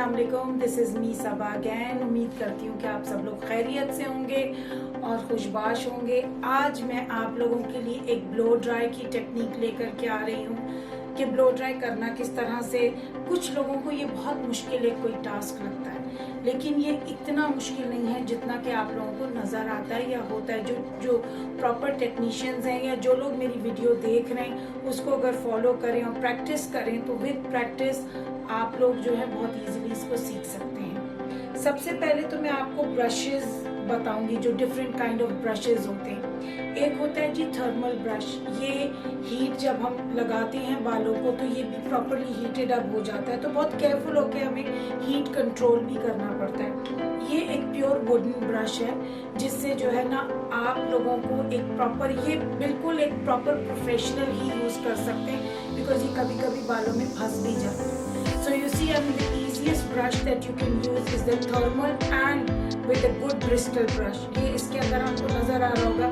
अस्सलाम वालेकुम, this is me Saba again. उम्मीद करती हूँ कि आप सब लोग खैरियत से होंगे और खुशबाश होंगे। आज मैं आप लोगों के लिए एक ब्लो ड्राई की टेक्निक लेकर के आ रही हूँ कि ब्लो ड्राई करना किस तरह से। कुछ लोगों को ये बहुत मुश्किल एक कोई टास्क लगता है, लेकिन ये इतना मुश्किल नहीं है जितना कि आप लोगों को नज़र आता है या होता है। जो प्रॉपर टेक्नीशियंस हैं या जो लोग मेरी वीडियो देख रहे हैं उसको अगर फॉलो करें और प्रैक्टिस करें तो विद प्रैक्टिस आप लोग जो है बहुत इजीली इसको सीख सकते हैं। सबसे पहले तो मैं आपको ब्रशेस बताऊंगी, जो डिफरेंट काइंड ऑफ ब्रशेस होते हैं। एक होता है जी थर्मल ब्रश। ये हीट जब हम लगाते हैं बालों को तो ये भी प्रॉपरली हीटेड अप हो जाता है, तो बहुत केयरफुल होकर हमें हीट कंट्रोल भी करना पड़ता है। ये एक प्योर वुडन ब्रश है जिससे जो है ना आप लोगों को एक प्रॉपर, ये बिल्कुल एक प्रॉपर प्रोफेशनल ही यूज कर सकते हैं, बिकॉज ये कभी कभी बालों में फंस भी जाता है। So you see, I mean, the easiest brush that you can use is the thermal and with a good bristle brush. ये इसके अंदर आपको नजर आ रहा होगा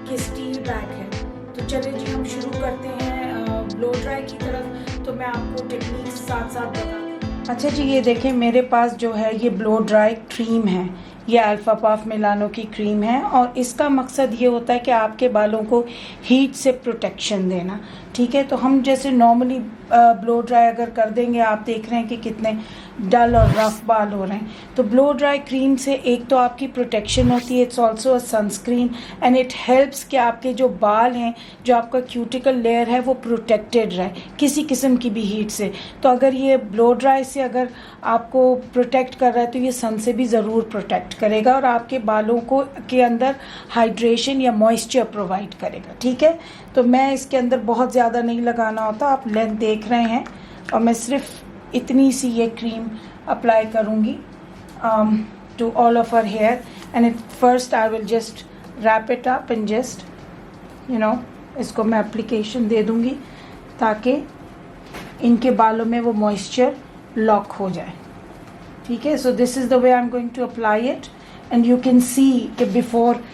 कि स्टील बैक है। तो चलिए जी हम शुरू करते हैं ब्लो ड्राई की तरफ। तो मैं आपको टेक्निक साथ साथ बता दूँ। अच्छा जी, ये देखें मेरे पास जो है ये ब्लो ड्राई क्रीम है। ये अल्फा पाफ मिलानो की क्रीम है और इसका मकसद ये होता है कि आपके बालों को हीट से प्रोटेक्शन देना। ठीक है, तो हम जैसे नॉर्मली ब्लो ड्राई अगर कर देंगे, आप देख रहे हैं कि कितने डल और रफ बाल हो रहे हैं। तो ब्लो ड्राई क्रीम से एक तो आपकी प्रोटेक्शन होती है, it's also a sunscreen and it helps कि आपके जो बाल हैं, जो आपका क्यूटिकल लेयर है वो प्रोटेक्टेड रहे किसी किस्म की भी हीट से। तो अगर ये ब्लो ड्राई से अगर आपको प्रोटेक्ट कर रहा है तो ये सन से भी ज़रूर प्रोटेक्ट करेगा और आपके बालों को के अंदर हाइड्रेशन या मॉइस्चर प्रोवाइड करेगा। ठीक है, तो मैं इसके अंदर बहुत ज़्यादा नहीं लगाना होता, आप लेंथ देख रहे हैं, और मैं सिर्फ इतनी सी ये क्रीम अप्लाई करूँगी to all of our hair and it first I will just wrap it up and just इसको मैं एप्लीकेशन दे दूँगी ताकि इनके बालों में वो मॉइस्चर लॉक हो जाए। ठीक है, so this is the way I am going to apply it and you can see कि बिफोर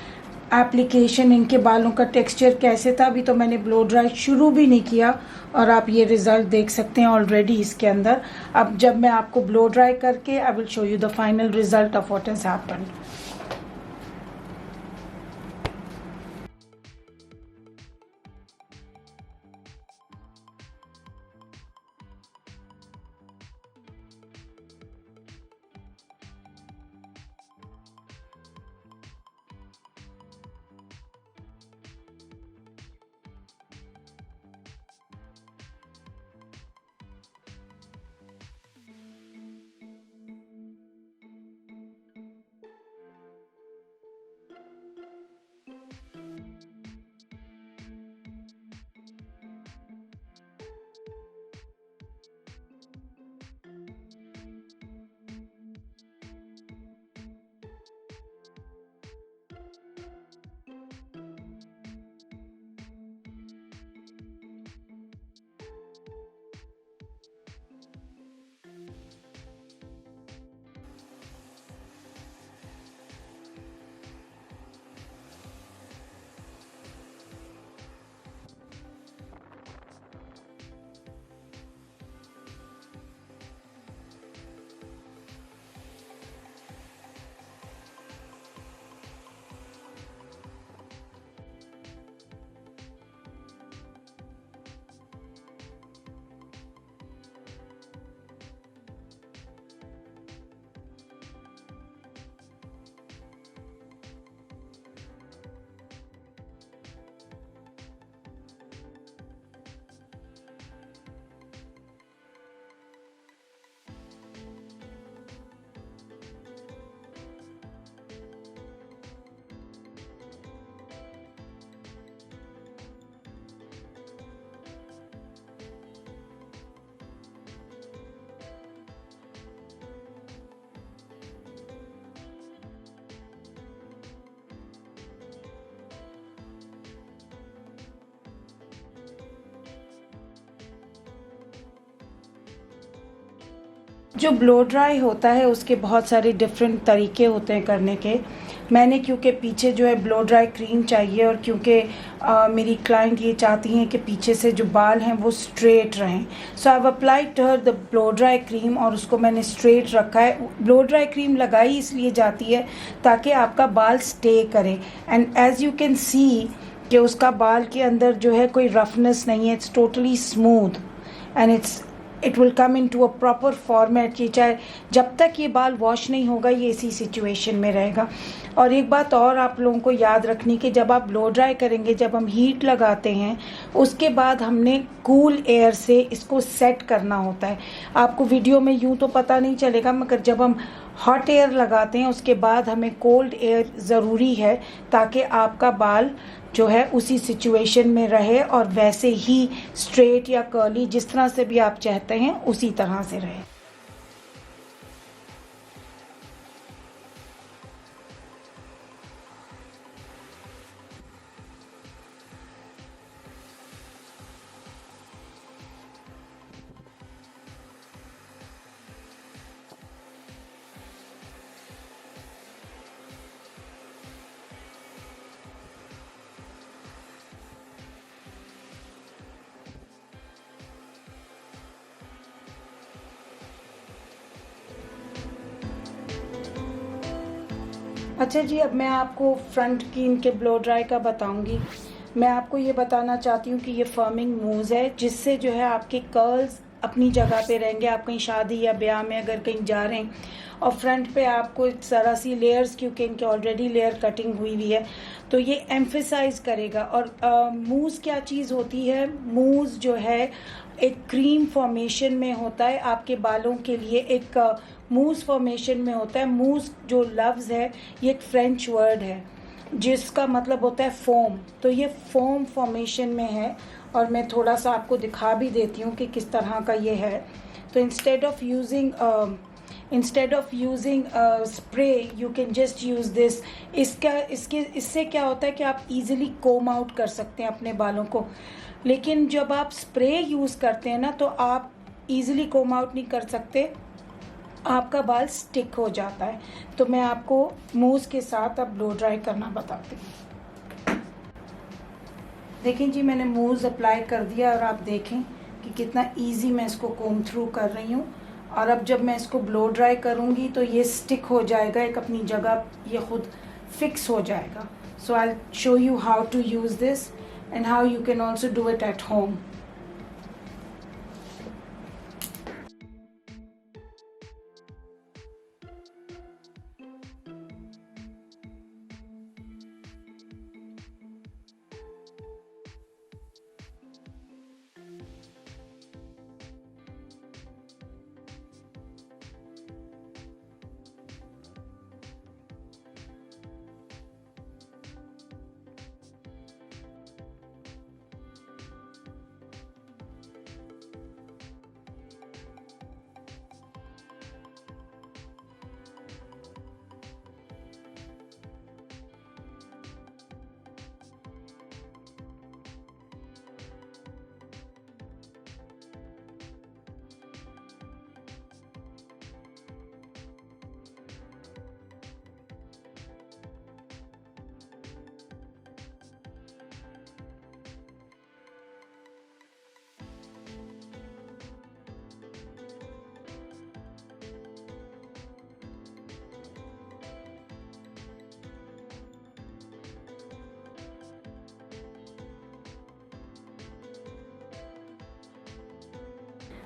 एप्लीकेशन इनके बालों का टेक्सचर कैसे था। अभी तो मैंने ब्लो ड्राई शुरू भी नहीं किया और आप ये रिजल्ट देख सकते हैं ऑलरेडी इसके अंदर। अब जब मैं आपको ब्लो ड्राई करके I will show you the final result of what has happened. जो ब्लो ड्राई होता है उसके बहुत सारे डिफरेंट तरीके होते हैं करने के। मैंने क्योंकि पीछे जो है ब्लो ड्राई क्रीम चाहिए, और क्योंकि मेरी क्लाइंट ये चाहती हैं कि पीछे से जो बाल हैं वो स्ट्रेट रहें, so I have applied her the blow dry cream और उसको मैंने स्ट्रेट रखा है। ब्लो ड्राई क्रीम लगाई इसलिए जाती है ताकि आपका बाल स्टे करे, and as you can see कि उसका बाल के अंदर जो है कोई रफनेस नहीं है, it's totally smooth and it will come into a proper format कि चाहे जब तक ये बाल वॉश नहीं होगा ये इसी सिचुएशन में रहेगा। और एक बात और आप लोगों को याद रखनी कि जब आप ब्लो ड्राई करेंगे, जब हम हीट लगाते हैं उसके बाद हमने कूल एयर से इसको सेट करना होता है। आपको वीडियो में यूं तो पता नहीं चलेगा, मगर जब हम हॉट एयर लगाते हैं उसके बाद हमें कोल्ड एयर ज़रूरी है ताकि आपका बाल जो है उसी सिचुएशन में रहे और वैसे ही स्ट्रेट या कर्ली जिस तरह से भी आप चाहते हैं उसी तरह से रहे। अच्छा जी, अब मैं आपको फ्रंट की इनके ब्लो ड्राई का बताऊंगी। मैं आपको ये बताना चाहती हूँ कि ये फर्मिंग मूव्स है जिससे जो है आपके कर्ल्स अपनी जगह पे रहेंगे। आप कहीं शादी या ब्याह में अगर कहीं जा रहे हैं और फ्रंट पे आपको इस तरह सी लेयर्स, क्योंकि इनके ऑलरेडी लेयर कटिंग हुई हुई है, तो ये एम्फेसाइज करेगा। और मूव्स क्या चीज़ होती है? मूव्स जो है एक क्रीम फॉर्मेशन में होता है आपके बालों के लिए, एक मूस फॉर्मेशन में होता है। मूस जो लफ्ज़ है ये एक फ्रेंच वर्ड है जिसका मतलब होता है फोम, तो ये फोम फॉर्मेशन में है। और मैं थोड़ा सा आपको दिखा भी देती हूँ कि किस तरह का ये है। तो instead of using spray you can just use this. इससे क्या होता है कि आप इजीली कोम आउट कर सकते हैं अपने बालों को। लेकिन जब आप स्प्रे यूज़ करते हैं ना तो आप इजीली कोम आउट नहीं कर सकते, आपका बाल स्टिक हो जाता है। तो मैं आपको मूस के साथ अब ब्लो ड्राई करना बताती हूँ। देखें जी, मैंने मूस अप्लाई कर दिया और आप देखें कि कितना इजी मैं इसको कोम थ्रू कर रही हूँ। और अब जब मैं इसको ब्लो ड्राई करूँगी तो ये स्टिक हो जाएगा, एक अपनी जगह ये खुद फिक्स हो जाएगा। So I show you how to use this and how you can also do it at home.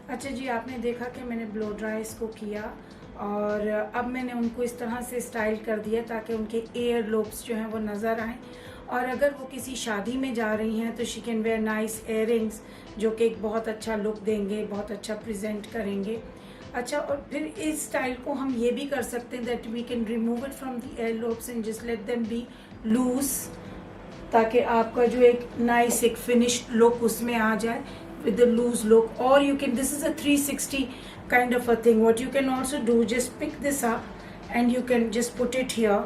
अच्छा जी, आपने देखा कि मैंने ब्लो ड्राई इसको किया और अब मैंने उनको इस तरह से स्टाइल कर दिया ताकि उनके एयर लोब्स जो हैं वो नज़र आएँ। और अगर वो किसी शादी में जा रही हैं तो she can wear nice earrings जो कि एक बहुत अच्छा लुक देंगे, बहुत अच्छा प्रेजेंट करेंगे। अच्छा, और फिर इस स्टाइल को हम ये भी कर सकते हैं that we can remove it from the air lobes and just let them be loose, ताकि आपका जो एक नाइस एक फिनिश्ड लुक उसमें आ जाए with the loose look. Or you can, this is a 360 kind of a thing. What you can also do, just pick this up and you can just put it here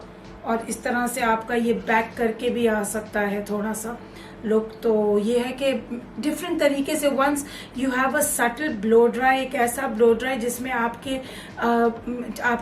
और इस तरह से आपका ये back करके भी आ सकता है थोड़ा सा, लुक। तो ये है कि डिफरेंट तरीके से once you have a subtle blow dry, एक ऐसा ब्लो ड्राई जिसमें आपके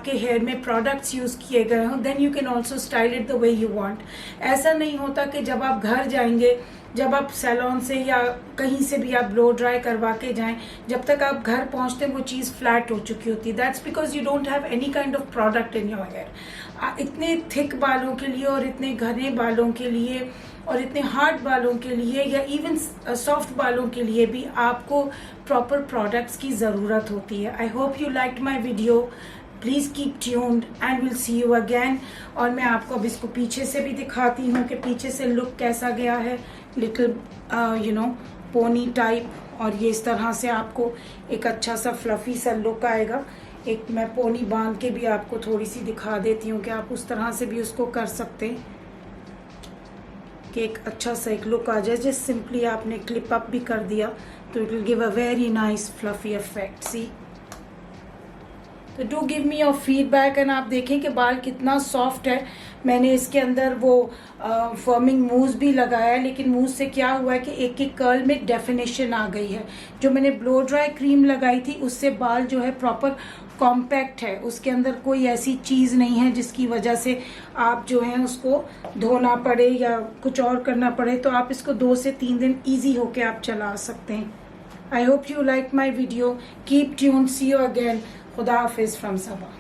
हेयर में प्रोडक्ट्स यूज़ किए गए हों, then you can also style it the way you want. ऐसा नहीं होता कि जब आप घर जाएंगे, जब आप सैलून से या कहीं से भी आप ब्लो ड्राई करवा के जाएं, जब तक आप घर पहुंचते हैं वो चीज़ फ्लैट हो चुकी होती है। That's because you don't have any kind of product in your hair. इतने थिक बालों के लिए और इतने घने बालों के लिए और इतने हार्ड बालों के लिए या इवन सॉफ्ट बालों के लिए भी आपको प्रॉपर प्रोडक्ट्स की ज़रूरत होती है। आई hope you liked my video. Please keep tuned and will see you again. और मैं आपको अब इसको पीछे से भी दिखाती हूँ कि पीछे से लुक कैसा गया है, लिटिल पोनी टाइप। और ये इस तरह से आपको एक अच्छा सा फ्लफी सा लुक आएगा। एक मैं पोनी बांध के भी आपको थोड़ी सी दिखा देती हूँ कि आप उस तरह से भी उसको कर सकते हैं कि एक अच्छा सा एक लुक आ जाए। जस्ट सिंपली आपने क्लिप अप भी कर दिया तो it will give a very nice fluffy effect. See, तो do give me your feedback. And आप देखें कि बाल कितना सॉफ्ट है। मैंने इसके अंदर वो फर्मिंग मूस भी लगाया है, लेकिन मूस से क्या हुआ है कि एक एक कर्ल में डेफिनेशन आ गई है। जो मैंने ब्लो ड्राई क्रीम लगाई थी उससे बाल जो है प्रॉपर कॉम्पैक्ट है, उसके अंदर कोई ऐसी चीज़ नहीं है जिसकी वजह से आप जो है उसको धोना पड़े या कुछ और करना पड़े। तो आप इसको 2 से 3 दिन ईजी होके आप चला सकते हैं। I hope you like my video. Keep tune, see you again. खुदा हाफिज़ फ्रॉम सबा।